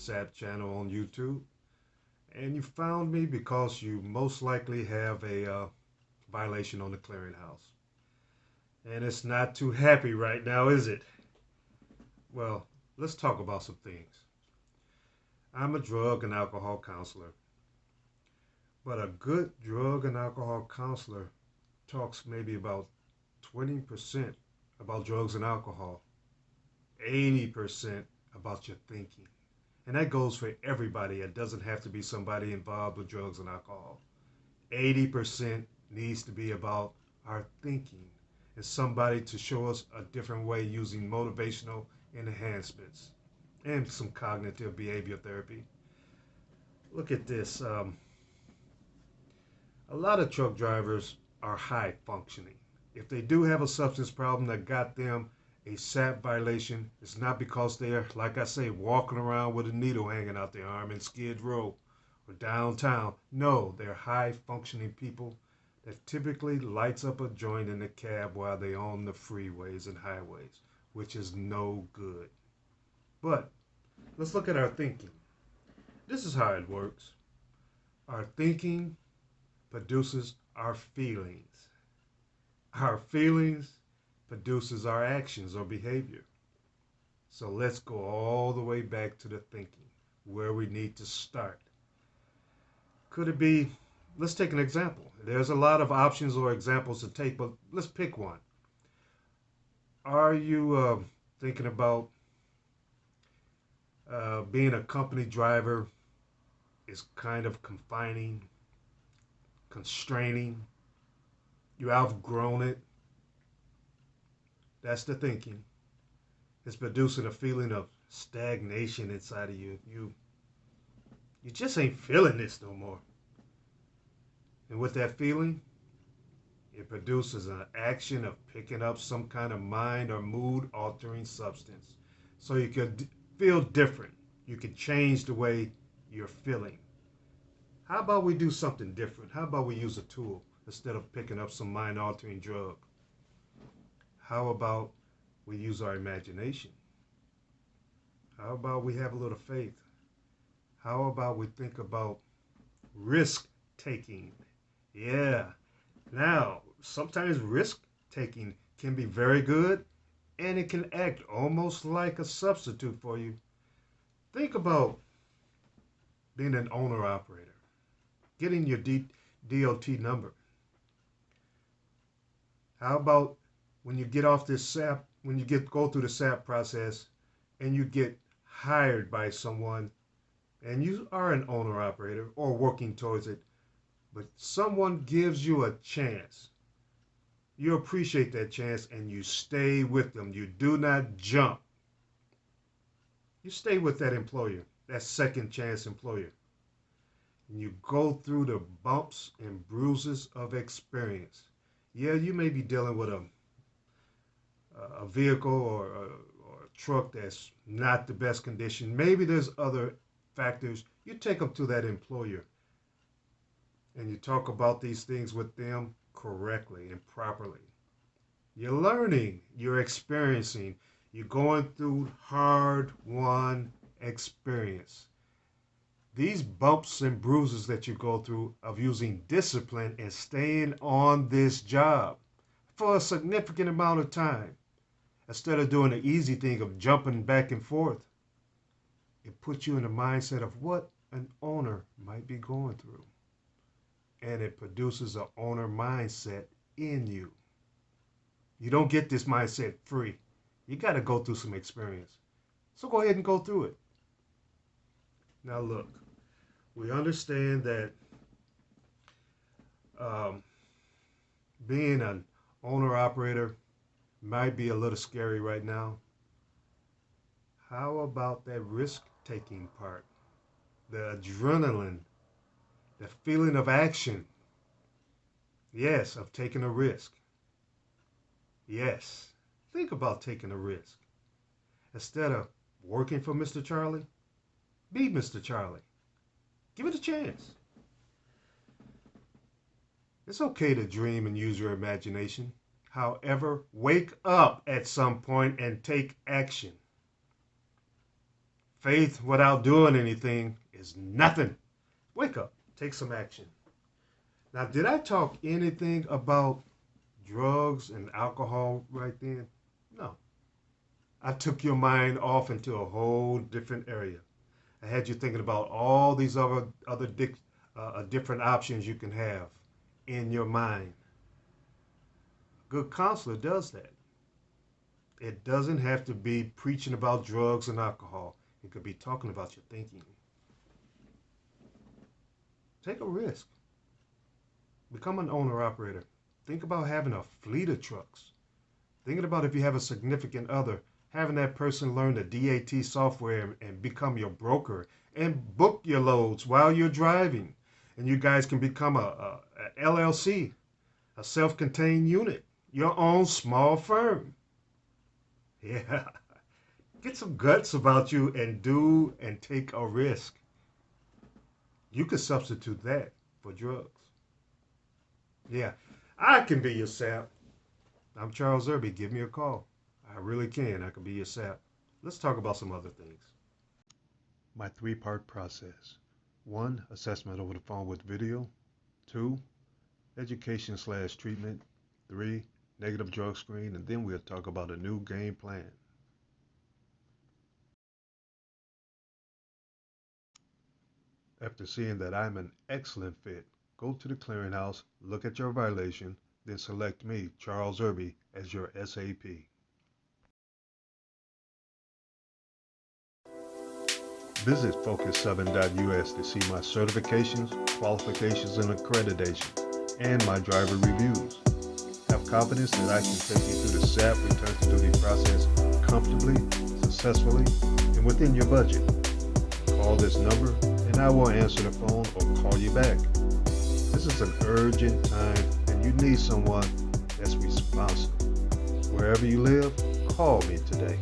SAP channel on YouTube. And you found me because you most likely have a violation on the clearinghouse. And it's not too happy right now, is it? Well, let's talk about some things. I'm a drug and alcohol counselor, but a good drug and alcohol counselor talks maybe about 20% about drugs and alcohol, 80% about your thinking. And that goes for everybody. It doesn't have to be somebody involved with drugs and alcohol. 80% needs to be about our thinking and somebody to show us a different way using motivational enhancements and some cognitive behavior therapy. Look at this. A lot of truck drivers are high functioning. If they do have a substance problem that got them a SAP violation, it's not because they're, like I say, walking around with a needle hanging out their arm in Skid Row or downtown. No, they're high functioning people that typically lights up a joint in the cab while they're on the freeways and highways, which is no good. But let's look at our thinking. This is how it works. Our thinking produces our feelings. Our feelings produces our actions or behavior. So let's go all the way back to the thinking, where we need to start. Could it be, let's take an example. There's a lot of options or examples to take, but let's pick one. Are you thinking about being a company driver is kind of confining, constraining? You outgrown it. That's the thinking. It's producing a feeling of stagnation inside of you. You just ain't feeling this no more. And with that feeling, it produces an action of picking up some kind of mind or mood altering substance. So you could feel different. You can change the way you're feeling. How about we do something different? How about we use a tool instead of picking up some mind altering drug? How about we use our imagination? How about we have a little faith? How about we think about risk taking? Yeah. Now, sometimes risk taking can be very good and it can act almost like a substitute for you. Think about being an owner operator, getting your DOT number. How about when you get off this SAP, when you go through the SAP process and you get hired by someone and you are an owner operator or working towards it, but someone gives you a chance. You appreciate that chance and you stay with them. You do not jump. You stay with that employer, that second chance employer. And you go through the bumps and bruises of experience. Yeah, you may be dealing with a vehicle or a truck that's not the best condition. Maybe there's other factors. You take them to that employer and you talk about these things with them correctly and properly. You're learning, you're experiencing, you're going through hard won experience. These bumps and bruises that you go through of using discipline and staying on this job for a significant amount of time instead of doing the easy thing of jumping back and forth, it puts you in the mindset of what an owner might be going through. And it produces an owner mindset in you. You don't get this mindset free. You got to go through some experience. So go ahead and go through it. Now, look, we understand that um, being an owner operator might be a little scary right now. How about that risk taking part? The adrenaline, the feeling of action. Yes, of taking a risk. Yes, think about taking a risk. Instead of working for Mr. Charlie, be Mr. Charlie. Give it a chance. It's okay to dream and use your imagination. However, wake up at some point and take action. Faith without doing anything is nothing. Wake up, take some action. Now, did I talk anything about drugs and alcohol right then? No. I took your mind off into a whole different area. I had you thinking about all these different options you can have in your mind. A good counselor does that. It doesn't have to be preaching about drugs and alcohol. It could be talking about your thinking. Take a risk. Become an owner operator. Think about having a fleet of trucks. Thinking about if you have a significant other, having that person learn the DAT software and become your broker and book your loads while you're driving. And you guys can become a LLC, a self-contained unit, your own small firm. Yeah. Get some guts about you and do and take a risk. You could substitute that for drugs. Yeah, I can be your sap. I'm Charles Irby. Give me a call. I really can. I can be your sap. Let's talk about some other things. My three-part process. 1, assessment over the phone with video. 2, education/treatment. 3, negative drug screen. And then we'll talk about a new game plan. After seeing that I'm an excellent fit, go to the clearinghouse, look at your violation, then select me, Charles Irby, as your SAP. Visit Focus7.us to see my certifications, qualifications, and accreditations, and my driver reviews. Have confidence that I can take you through the SAP return to duty process comfortably, successfully, and within your budget. Call this number and I will answer the phone or call you back. This is an urgent time and you need someone that's responsible. Wherever you live, call me today.